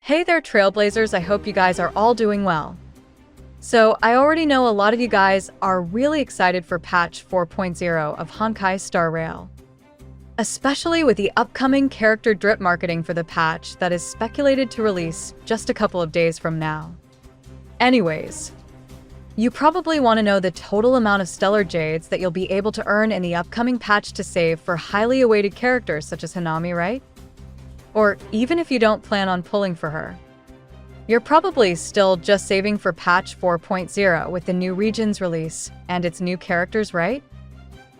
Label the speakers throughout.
Speaker 1: Hey there, Trailblazers, I hope you guys are all doing well. So, I already know a lot of you guys are really excited for patch 4.0 of Honkai Star Rail. Especially with the upcoming character drip marketing for the patch that is speculated to release just a couple of days from now. Anyways, you probably want to know the total amount of Stellar Jades that you'll be able to earn in the upcoming patch to save for highly awaited characters such as HANAMI, right? Or even if you don't plan on pulling for her. You're probably still just saving for patch 4.0 with the new region's release and its new characters, right?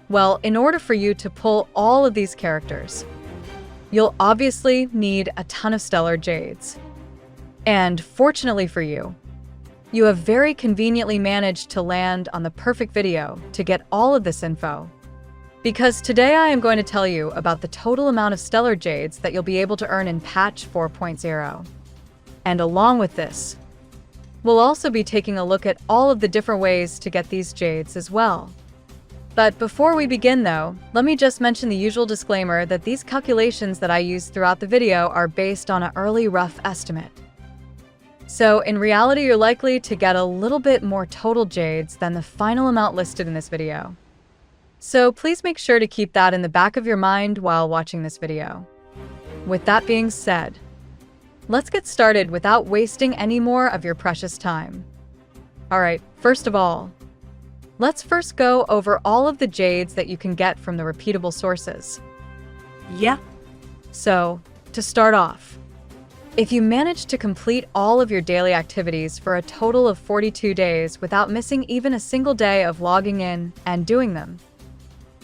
Speaker 1: Well, in order for you to pull all of these characters, you'll obviously need a ton of Stellar Jades. And fortunately for you, you have very conveniently managed to land on the perfect video to get all of this info. Because today I am going to tell you about the total amount of Stellar Jades that you'll be able to earn in patch 4.0. And along with this, we'll also be taking a look at all of the different ways to get these Jades as well. But before we begin though, let me just mention the usual disclaimer that these calculations that I use throughout the video are based on an early rough estimate. So in reality, you're likely to get a little bit more total Jades than the final amount listed in this video. So please make sure to keep that in the back of your mind while watching this video. With that being said, let's get started without wasting any more of your precious time. Alright, first of all, let's first go over all of the Jades that you can get from the repeatable sources.
Speaker 2: Yeah.
Speaker 1: So, to start off, if you manage to complete all of your daily activities for a total of 42 days without missing even a single day of logging in and doing them,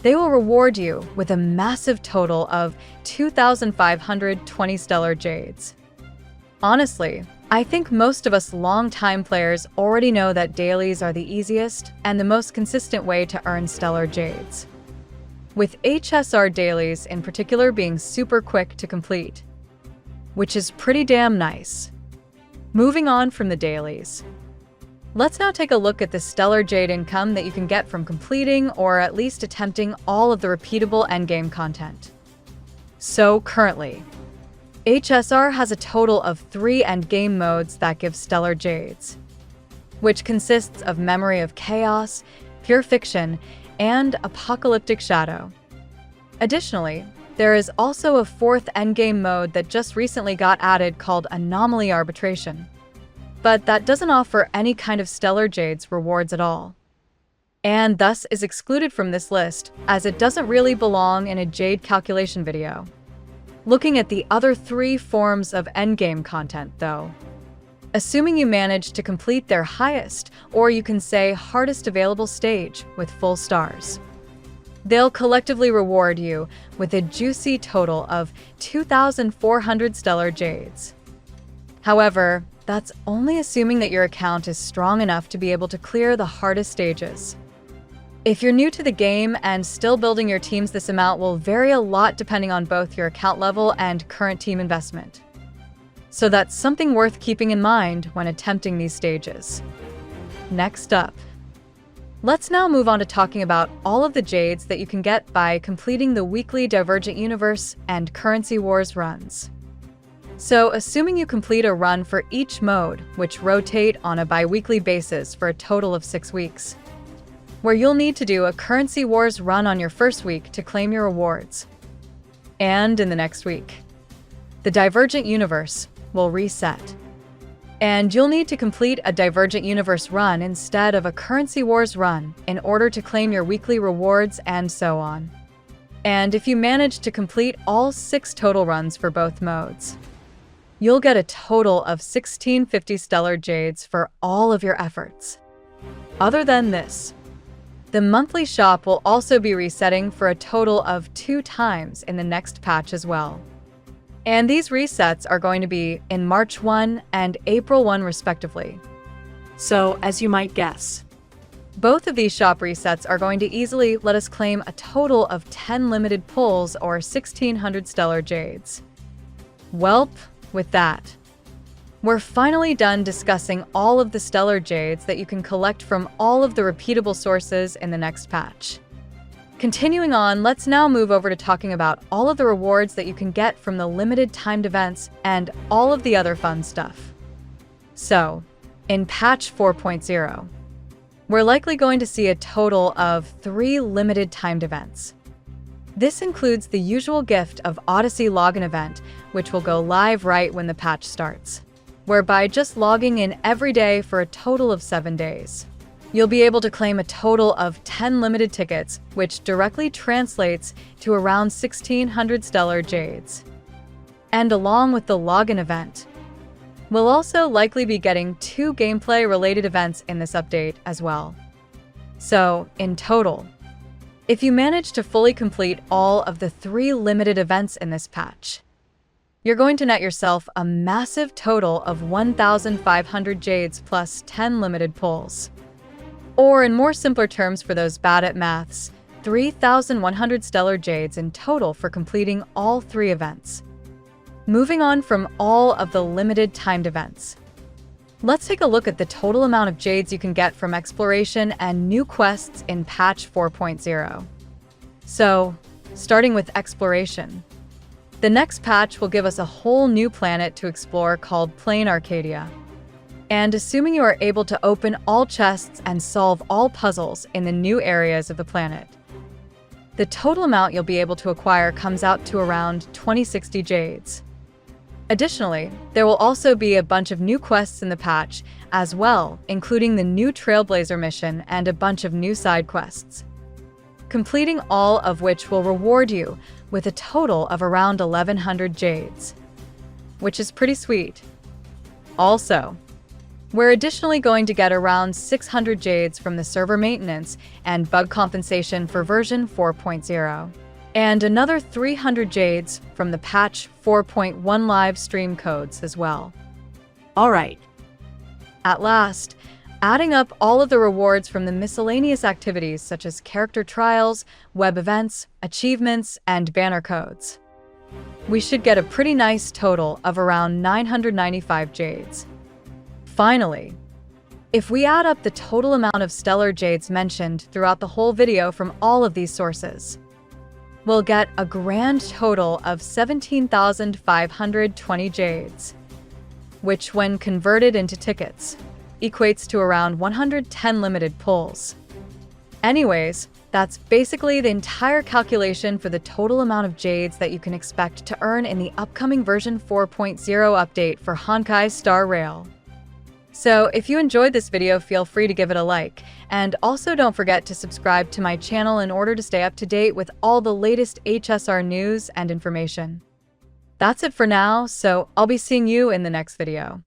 Speaker 1: they will reward you with a massive total of 2,520 Stellar Jades. Honestly, I think most of us long-time players already know that dailies are the easiest and the most consistent way to earn Stellar Jades, with HSR dailies in particular being super quick to complete, which is pretty damn nice. Moving on from the dailies, let's now take a look at the Stellar Jade income that you can get from completing or at least attempting all of the repeatable endgame content. So currently, HSR has a total of 3 endgame modes that give Stellar Jades, which consists of Memory of Chaos, Pure Fiction, and Apocalyptic Shadow. Additionally, there is also a 4th endgame mode that just recently got added called Anomaly Arbitration, but that doesn't offer any kind of Stellar Jades rewards at all, and thus is excluded from this list as it doesn't really belong in a Jade calculation video. Looking at the other 3 forms of endgame content though, assuming you manage to complete their highest, or you can say hardest available stage with full stars, they'll collectively reward you with a juicy total of 2,400 Stellar Jades. However, that's only assuming that your account is strong enough to be able to clear the hardest stages. If you're new to the game and still building your teams, this amount will vary a lot depending on both your account level and current team investment. So that's something worth keeping in mind when attempting these stages. Next up, let's now move on to talking about all of the Jades that you can get by completing the weekly Divergent Universe and Currency Wars runs. So, assuming you complete a run for each mode, which rotate on a bi-weekly basis for a total of 6 weeks, where you'll need to do a Currency Wars run on your first week to claim your rewards. And in the next week, the Divergent Universe will reset, and you'll need to complete a Divergent Universe run instead of a Currency Wars run in order to claim your weekly rewards and so on. And if you manage to complete all 6 total runs for both modes, you'll get a total of 1,650 Stellar Jades for all of your efforts. Other than this, the monthly shop will also be resetting for a total of 2 times in the next patch as well. And these resets are going to be in March 1 and April 1 respectively.
Speaker 2: So, as you might guess,
Speaker 1: both of these shop resets are going to easily let us claim a total of 10 limited pulls or 1,600 Stellar Jades. Welp, with that, we're finally done discussing all of the Stellar Jades that you can collect from all of the repeatable sources in the next patch. Continuing on, let's now move over to talking about all of the rewards that you can get from the limited timed events and all of the other fun stuff. So, in patch 4.0, we're likely going to see a total of 3 limited timed events. This includes the usual gift of Odyssey Login event, which will go live right when the patch starts, whereby just logging in every day for a total of 7 days, you'll be able to claim a total of 10 limited tickets, which directly translates to around 1,600 stellar jades. And along with the login event, we'll also likely be getting 2 gameplay-related events in this update as well. So, in total, if you manage to fully complete all of the 3 limited events in this patch, you're going to net yourself a massive total of 1,500 jades plus 10 limited pulls. Or in more simpler terms for those bad at maths, 3,100 stellar jades in total for completing all 3 events. Moving on from all of the limited timed events, let's take a look at the total amount of jades you can get from exploration and new quests in patch 4.0. So, starting with exploration, the next patch will give us a whole new planet to explore called Plain Arcadia. And assuming you are able to open all chests and solve all puzzles in the new areas of the planet, the total amount you'll be able to acquire comes out to around 2060 jades. Additionally, there will also be a bunch of new quests in the patch as well, including the new Trailblazer mission and a bunch of new side quests, completing all of which will reward you with a total of around 1,100 jades, which is pretty sweet. Also, we're additionally going to get around 600 jades from the server maintenance and bug compensation for version 4.0, and another 300 jades from the patch 4.1 live stream codes as well.
Speaker 2: Alright.
Speaker 1: At last, adding up all of the rewards from the miscellaneous activities such as character trials, web events, achievements, and banner codes, we should get a pretty nice total of around 995 jades. Finally, if we add up the total amount of stellar jades mentioned throughout the whole video from all of these sources, we'll get a grand total of 17,520 jades, which when converted into tickets, equates to around 110 limited pulls. Anyways, that's basically the entire calculation for the total amount of jades that you can expect to earn in the upcoming version 4.0 update for Honkai Star Rail. So if you enjoyed this video, feel free to give it a like, and also don't forget to subscribe to my channel in order to stay up to date with all the latest HSR news and information. That's it for now, so I'll be seeing you in the next video.